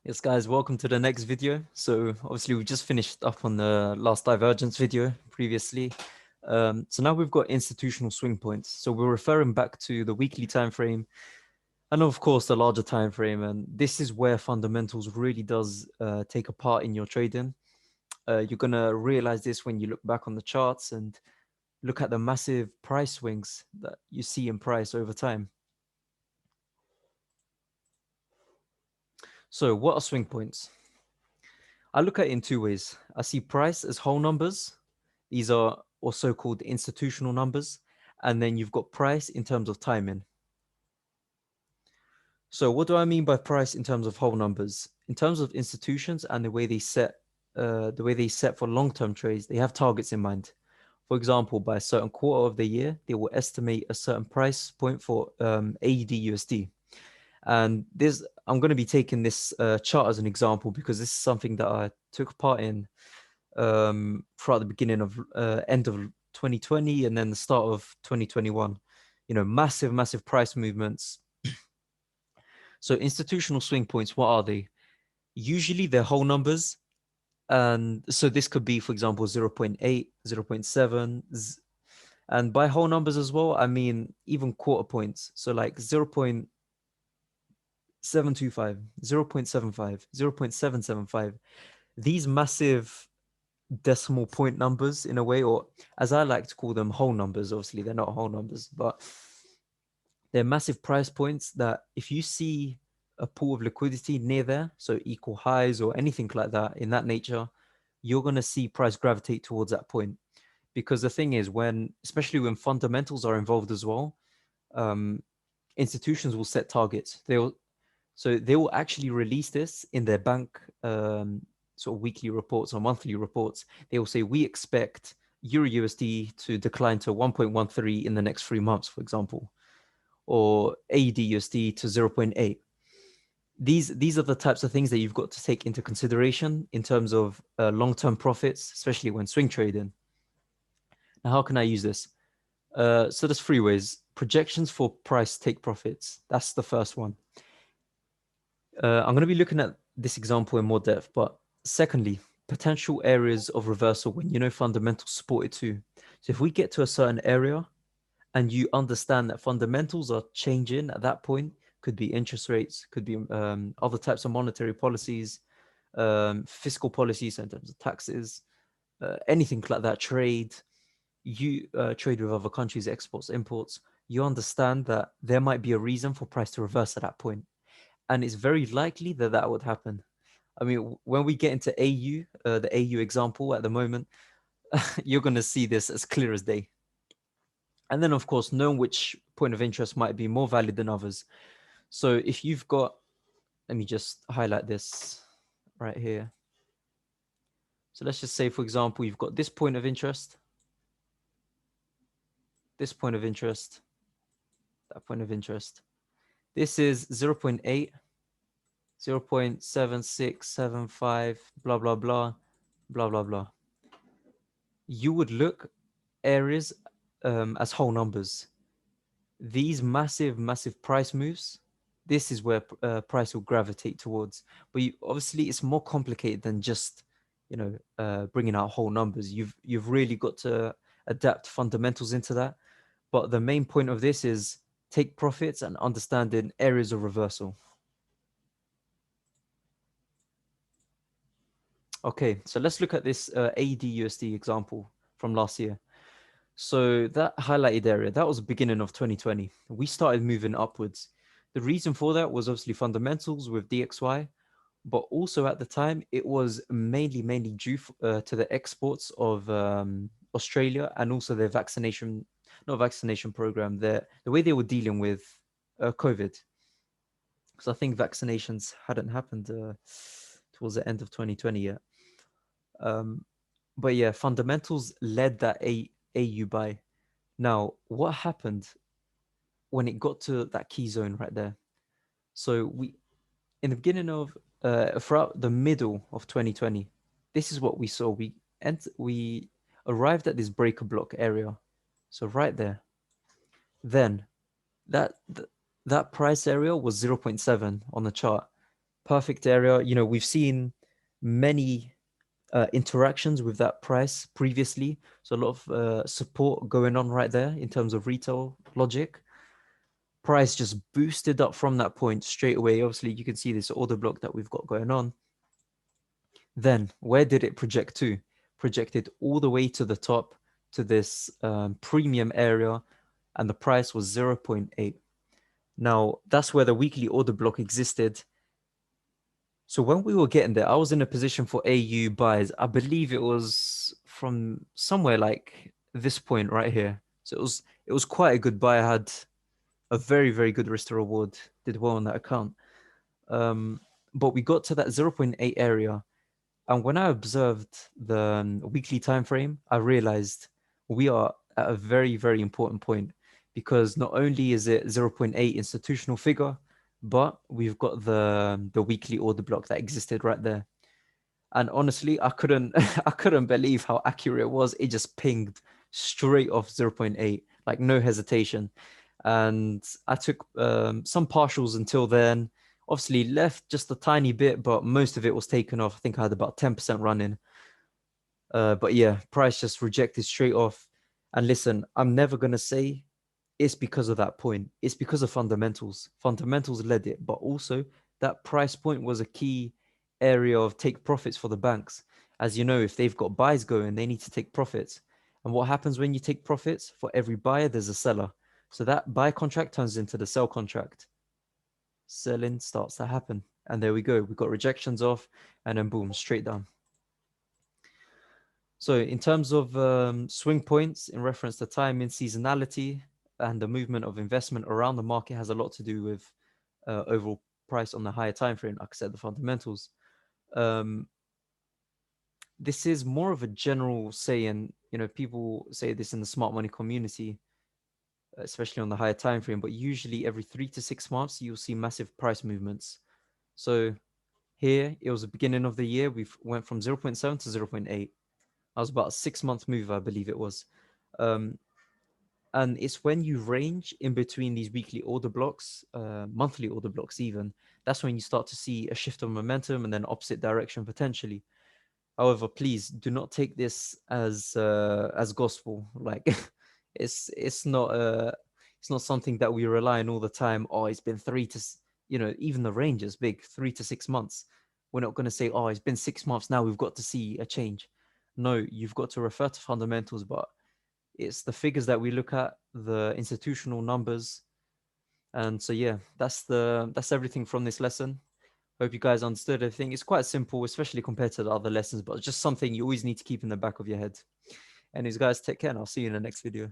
Yes, guys, welcome to the next video. So obviously we just finished up on the last divergence video previously. So now we've got institutional swing points. So we're referring back to the weekly time frame and of course the larger time frame. And this is where fundamentals really does take a part in your trading. You're gonna realize this when you look back on the charts and look at the massive price swings that you see in price over time. So what are swing points? I look at it in two ways. I see price as whole numbers. These are also called institutional numbers. And then you've got price in terms of timing. So what do I mean by price in terms of whole numbers? In terms of institutions and the way they set for long-term trades, they have targets in mind. For example, by a certain quarter of the year, they will estimate a certain price point for AUD USD. And this, I'm going to be taking this chart as an example because this is something that I took part in throughout the beginning of end of 2020 and then the start of 2021. You know, massive price movements. So institutional swing points, what are they? Usually they're whole numbers. And so this could be, for example, 0.8, 0.7. And by whole numbers as well, I mean even quarter points. So like 0.725, 0.75, 0.775. These massive decimal point numbers in a way, or as I like to call them, whole numbers. Obviously, they're not whole numbers, but they're massive price points that if you see a pool of liquidity near there, so equal highs or anything like that in that nature, you're going to see price gravitate towards that point. Because the thing is, especially when fundamentals are involved as well, institutions will set targets. They will actually release this in their bank sort of weekly reports or monthly reports. They will say, we expect Euro USD to decline to 1.13 in the next 3 months, for example, or AUD USD to 0.8. These are the types of things that you've got to take into consideration in terms of long-term profits, especially when swing trading. Now, how can I use this? So there's 3 ways. Projections for price take profits. That's the first one. I'm going to be looking at this example in more depth, but secondly, potential areas of reversal when you know fundamentals support it too. So if we get to a certain area and you understand that fundamentals are changing at that point, could be interest rates, could be other types of monetary policies, fiscal policies in terms of taxes, anything like that, trade, you trade with other countries, exports, imports, you understand that there might be a reason for price to reverse at that point. And it's very likely that that would happen. I mean, when we get into AU, the AU example at the moment, you're going to see this as clear as day. And then, of course, knowing which point of interest might be more valid than others. So if you've got, let me just highlight this right here. So let's just say, for example, you've got this point of interest, this point of interest, that point of interest. This is 0.8, 0.7675, blah, blah, blah, blah, blah, blah. You would look areas as whole numbers. These massive price moves, this is where price will gravitate towards. But obviously, it's more complicated than just, bringing out whole numbers. You've really got to adapt fundamentals into that. But the main point of this is take profits and understanding areas of reversal. Okay, so let's look at this AD USD example from last year. So that highlighted area, that was the beginning of 2020. We started moving upwards. The reason for that was obviously fundamentals with DXY, but also at the time, it was mainly due to the exports of Australia and also their not vaccination program, the way they were dealing with COVID. Because I think vaccinations hadn't happened towards the end of 2020 yet. But yeah, fundamentals led that AU buy. Now, what happened when it got to that key zone right there? So in the beginning of, throughout the middle of 2020, this is what we saw. We arrived at this breaker block area. So right there. Then that price area was 0.7 on the chart. perfect area. You know, we've seen many interactions with that price previously. So a lot of support going on right there in terms of retail logic. Price just boosted up from that point straight away. Obviously, you can see this order block that we've got going on. Then where did it project to? Projected all the way to the top to this premium area, and the price was 0.8. Now, that's where the weekly order block existed. So when we were getting there, I was in a position for AU buys. I believe it was from somewhere like this point right here. So it was quite a good buy. I had a very, very good risk to reward. Did well on that account. Um, but we got to that zero point 0.8 area. And when I observed the weekly time frame, I realized we are at a very, very important point, because not only is it zero point 0.8 institutional figure, but we've got the weekly order block that existed right there. And honestly, I couldn't I couldn't believe how accurate it was. It just pinged straight off zero point 0.8, like no hesitation. And I took some partials until then. Obviously left just a tiny bit, but most of it was taken off. I think I had about 10% running. But yeah, price just rejected straight off. And listen, I'm never gonna say it's because of that point. It's because of fundamentals. Fundamentals led it, but also that price point was a key area of take profits for the banks. As you know, if they've got buys going, they need to take profits. And what happens when you take profits? For every buyer, there's a seller. So that buy contract turns into the sell contract. Selling starts to happen. And there we go. We got rejections off, and then boom, straight down. So in terms of swing points in reference to timing, seasonality, and the movement of investment around the market has a lot to do with overall price on the higher time frame. Like I said, the fundamentals. Um, this is more of a general saying. You know, people say this in the smart money community, especially on the higher time frame. But usually, every 3 to 6 months, you'll see massive price movements. So here, it was the beginning of the year. We went from 0.7 to 0.8. I was about a 6 month move, I believe it was. Um, and it's when you range in between these weekly order blocks, monthly order blocks even, that's when you start to see a shift of momentum and then opposite direction potentially. However, please do not take this as gospel. Like it's not something that we rely on all the time. Oh, it's been even the range is big, 3 to 6 months. We're not going to say, oh, it's been 6 months now, we've got to see a change. No, you've got to refer to fundamentals, but it's the figures that we look at, the institutional numbers. And so yeah, that's everything from this lesson. Hope you guys understood everything. It's quite simple, especially compared to the other lessons, but it's just something you always need to keep in the back of your head. Anyways, guys, take care, and I'll see you in the next video.